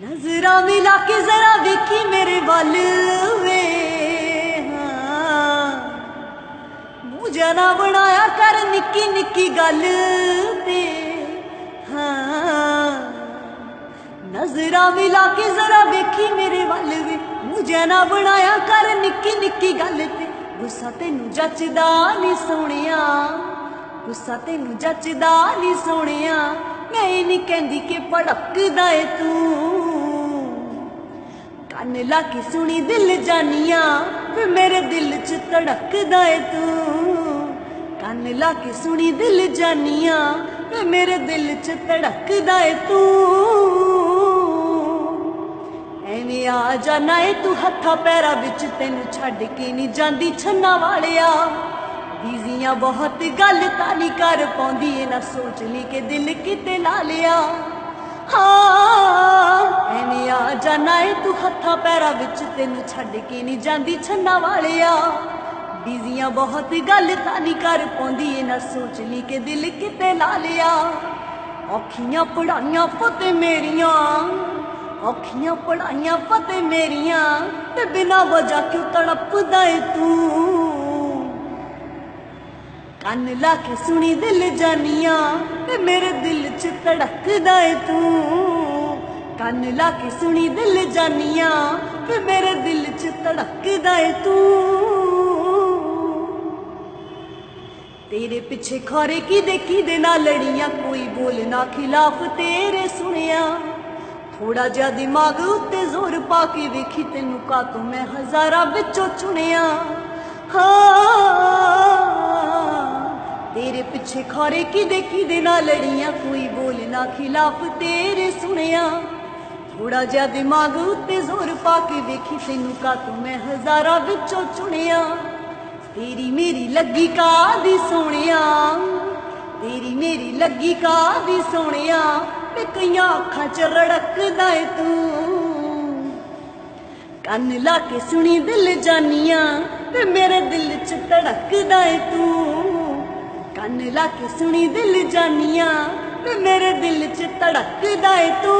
नजरा मिला के जरा देखी मेरे वाल वे, हाँ मुझे ना बनाया कर निक्की निक्की गल ते, हाँ नजरा मिला के जरा देखी मेरे वाल वे, मुझे ना बनाया कर निक्की निक्की गल ते। गुस्सा तेनू जचदा नी सोहणिया, गुस्सा तेनू जचदा नी सोहणिया, मैं ये नहीं कहंदी कि भड़कदा ए तू। कन ला के सुनी दिल जानिया, फिर मेरे दिल च धड़कदा ए तू। कन ला के सुनी दिल जानिया, फिर मेरे दिल च धड़कदा ए तू। एवें आ जाना ए तू हत्था पैरां विच, तैनू छड्ड के नहीं जांदी छन्ना वालिया। बीजियां बहुत गल तानी कर पाउंदी ए, ना सोच ली के दिल किते ला लिया। हाँ एवें आ जाना ए तू हत्था पैरां विच, तैनू छड्ड के नहीं जांदी छन्ना वालिया। बीजियां बहुत गल तानी कर पाउंदी ए, ना सोच ली के दिल किते ला लिया। औखियां पढ़ाइयां फते मेरियां, औखियां पढ़ाइयां फते मेरियां, ते बिना वजह क्यों तड़पदा ए तू। कन ला के सुनी दिल जानिया, ते मेरे दिल च धड़कदा ए तू। कन ला के सुनी दिल जानिया, ते मेरे दिल च धड़कदा ए तू। तेरे पिछे खौरे किदे नाल लड़ियां, कोई बोलना खिलाफ तेरे सुनिया। थोड़ा जा दिमाग उत्ते जोर पा के वेखी, तेनू कातों मैं हजारां विचों चुनिया। हाँ तेरे पिछे खौरे किदे नाल लड़ियां, कोई बोलना खिलाफ तेरे सुनिया। थोड़ा जा दिमाग उत्ते जोर पा के वेखी, तेनू कातों मैं हजारां विचों चुनिया। तेरी मेरी लगी कादी सोहणिया, तेरी मेरी लगी कादी सोहणिया, ते कईयां अखां च रड़कदा ए तू। कन ला के सुनी दिल जानिया, ते मेरे दिल च धड़कदा ए तू। कन ला के सुनी दिल जानिया, ते मेरे दिल च धड़कदा ए तू।